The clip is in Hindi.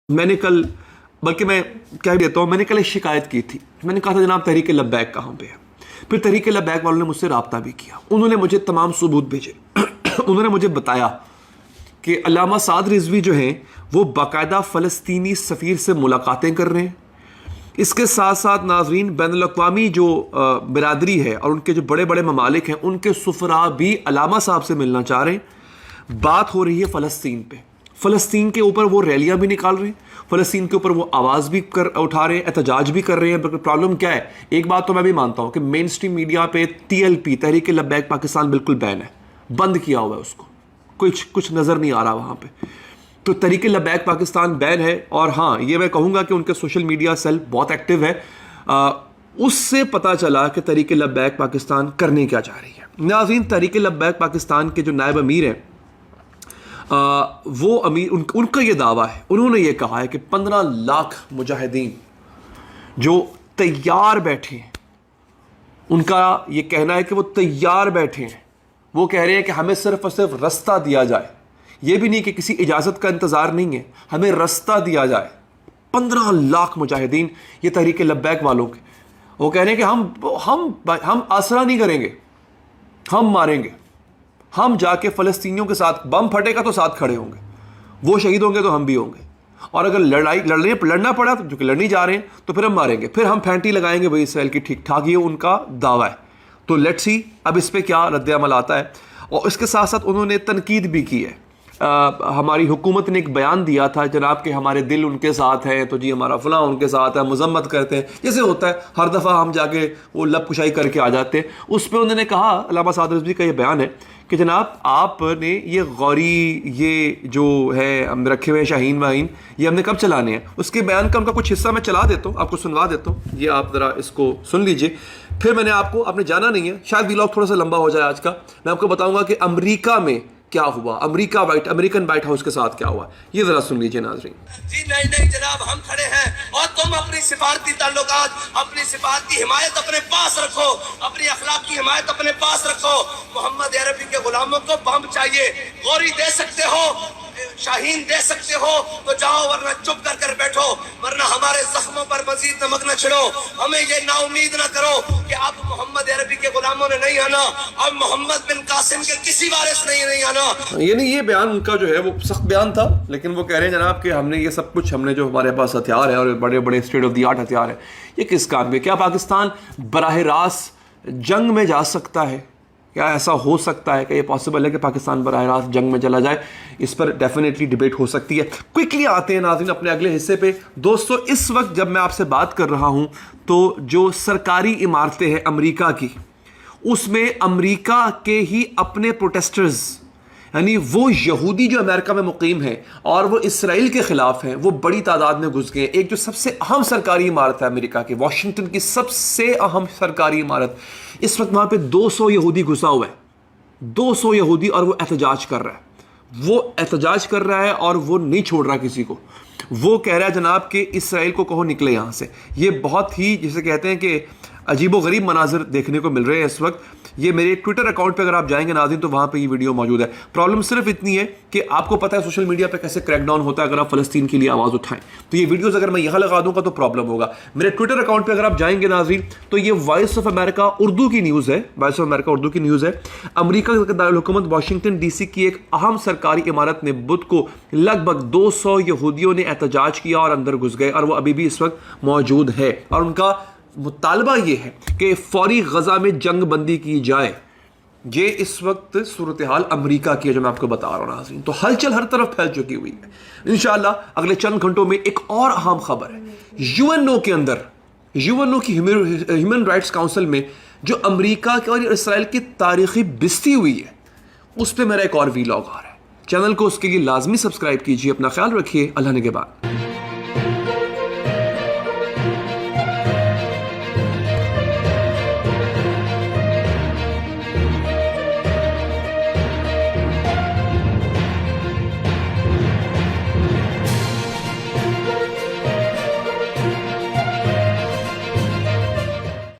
मैंने कल, बल्कि मैं कह देता हूँ, मैंने कल एक शिकायत की थी। मैंने कहा था जनाब तहरीक लब्बैक कहाँ पे है। फिर तहरीक लब्बैक वालों ने मुझसे रब्ता भी किया, उन्होंने मुझे तमाम सबूत भेजे। उन्होंने मुझे बताया कि अल्लामा साद रिजवी जो हैं वो बाकायदा फ़लस्तीनी सफ़ीर से मुलाकातें कर रहे हैं। इसके साथ साथ नाजरीन बैनुल-अक़वामी जो बिरादरी है और उनके जो बड़े बड़े ममालिक हैं उनके सुफरा भी अल्लामा साहब से मिलना चाह रहे हैं। बात हो रही है फ़लस्तीन पे, फ़लस्तीन के ऊपर वो रैलियां भी निकाल रहे हैं, फ़लस्तीन के ऊपर वो आवाज़ भी उठा रहे हैं, एहतजाज भी कर रहे हैं। प्रॉब्लम क्या है, एक बात तो मैं भी मानता हूँ कि मेन स्ट्रीम मीडिया पे TLP तहरीक लब्बैक पाकिस्तान बिल्कुल बैन है, बंद किया हुआ है उसको, कुछ नज़र नहीं आ रहा वहाँ पे। तो तहरीक लब्बैक पाकिस्तान बैन है। और हाँ, ये मैं कहूँगा कि उनके सोशल मीडिया सेल बहुत एक्टिव है। उससे पता चला कि तहरीक लब्बैक पाकिस्तान करने क्या चाह रही है। नाज़रीन, तहरीक लब्बैक पाकिस्तान के जो नायब अमीर हैं, वो अमीर उनका ये दावा है, उन्होंने ये कहा है कि 15 लाख मुजाहिदीन जो तैयार बैठे हैं, उनका ये कहना है कि वो तैयार बैठे हैं। वो कह रहे हैं कि हमें सिर्फ और सिर्फ रास्ता दिया जाए, ये भी नहीं कि किसी इजाज़त का इंतज़ार नहीं है, हमें रास्ता दिया जाए। 15 लाख मुजाहिदीन ये तहरीक लब्बैक वालों के, वो कह रहे हैं कि हम आसरा नहीं करेंगे, हम मारेंगे, हम जाके फ़लस्तीनियों के साथ, बम फटेगा तो साथ खड़े होंगे, वो शहीद होंगे तो हम भी होंगे, और अगर लड़ना पड़ा तो, जो कि लड़ने जा रहे हैं, तो फिर हम मारेंगे, फिर हम फैंटी लगाएंगे भाई इसराइल की। ठीक ठाक ये उनका दावा है। तो लेट्स सी अब इस पर क्या रद्द-ए-अमल आता है। और इसके साथ साथ उन्होंने तनकीद भी की है। हमारी हुकूमत ने एक बयान दिया था जनाब कि हमारे दिल उनके साथ हैं, तो जी हमारा फलां उनके साथ है, मजम्मत करते हैं, जैसे होता है हर दफ़ा हम जाके वो लब कुशाई करके आ जाते हैं। उस पर उन्होंने कहा, अल्लामा साद रिजवी का ये बयान है कि जनाब आपने ये गौरी, ये जो है हम रखे हुए शाहीन वाहीन, ये हमने कब चलाने हैं। उसके बयान का उनका कुछ हिस्सा मैं चला देता हूँ, आपको सुनवा देता हूँ, ये आप ज़रा इसको सुन लीजिए। फिर मैंने आपने जाना नहीं है, शायद व्लॉग थोड़ा सा लंबा हो जाए आज का, मैं आपको बताऊँगा कि अमरीका में क्या हुआ, अमेरिकन व्हाइट हाउस के साथ क्या हुआ। ये जरा सुन लीजिए नाज़रीन। जी नहीं जनाब, हम खड़े हैं और तुम अपनी सिफारती ताल्लुकात, अपनी सिफारती हिमायत अपने पास रखो, अपनी अखलाकी हिमायत अपने पास रखो। मोहम्मद अरबी के गुलामों को बम चाहिए, गौरी दे सकते हो, शाहीन दे सकते हो तो जाओ, वरना चुप कर बैठो, वरना हमारे जख्मों पर मजीद नमक न छिड़ो। हमें ये नाउमीद न करो कि अब मोहम्मद अरबी के गुलामों ने नहीं आना, अब मोहम्मद बिन कासिम के किसी वारिस नहीं आना। यानी ये बयान उनका जो है वो सख्त बयान था, लेकिन वो कह रहे हैं जनाब कि हमने ये सब कुछ, हमने जो हमारे पास हथियार है और बड़े बड़े स्टेट ऑफ द आर्ट हथियार है, ये किस काम के। क्या पाकिस्तान बराह रास्त जंग में जा सकता है? क्या ऐसा हो सकता है कि ये पॉसिबल है कि पाकिस्तान बराह रास्त जंग में चला जाए? इस पर डेफिनेटली डिबेट हो सकती है। क्विकली आते हैं नाज़रीन अपने अगले हिस्से पे। दोस्तों, इस वक्त जब मैं आपसे बात कर रहा हूं तो जो सरकारी इमारतें हैं अमेरिका की, उसमें अमेरिका के ही अपने प्रोटेस्टर्स, यानी वो यहूदी जो अमेरिका में मुकीम हैं और वो इसराइल के ख़िलाफ़ हैं, वो बड़ी तादाद में घुस गए। एक जो सबसे अहम सरकारी इमारत है अमेरिका की, वाशिंगटन की सबसे अहम सरकारी इमारत, इस वक्त वहाँ पे 200 यहूदी घुसा हुआ है, 200 यहूदी, और वो एहतजाज कर रहा है। वो एहतजाज कर रहा है और वो नहीं छोड़ रहा किसी को। वो कह रहा है जनाब कि इसराइल को कहो निकले यहाँ से। ये बहुत ही, जिसे कहते हैं कि अजीबो गरीब मनाजिर देखने को मिल रहे हैं इस वक्त। ये मेरे ट्विटर अकाउंट पे अगर आप जाएंगे नाज़रीन तो वहाँ पे ये वीडियो मौजूद है। प्रॉब्लम सिर्फ इतनी है कि आपको पता है सोशल मीडिया पे कैसे क्रैकडाउन होता है अगर आप फ़लस्तीन के लिए आवाज़ उठाएं। तो ये वीडियोस अगर मैं यहाँ लगा दूंगा तो प्रॉब्लम होगा। मेरे ट्विटर अकाउंट पे अगर आप जाएंगे नाज़रीन तो ये वॉइस ऑफ अमेरिका उर्दू की न्यूज़ है, वॉइस ऑफ अमेरिका उर्दू की न्यूज़ है। अमेरिका के दारुल-हुकूमत वाशिंगटन DC की एक अहम सरकारी इमारत में बुध को लगभग 200 यहूदियों ने एहतजाज किया और अंदर घुस गए, और वो अभी भी इस वक्त मौजूद है। और उनका मुतालबा ये है कि फौरी गजा में जंग बंदी की जाए। ये इस वक्त सूरत हाल अमरीका की है जो मैं आपको बता रहा हूँ नाज़रीन। तो हलचल हर तरफ फैल चुकी हुई है। इंशाअल्लाह अगले चंद घंटों में एक और अहम खबर है। UNO के अंदर, UNO की ह्यूमन राइट्स काउंसिल में जो अमरीका के और इसराइल की तारीखी बिस्ती हुई है, उस पर मेरा एक और वीलॉग आ रहा है। चैनल को उसके लिए लाजमी सब्सक्राइब कीजिए। अपना ख्याल रखिए। अल्लाह ने के बाद।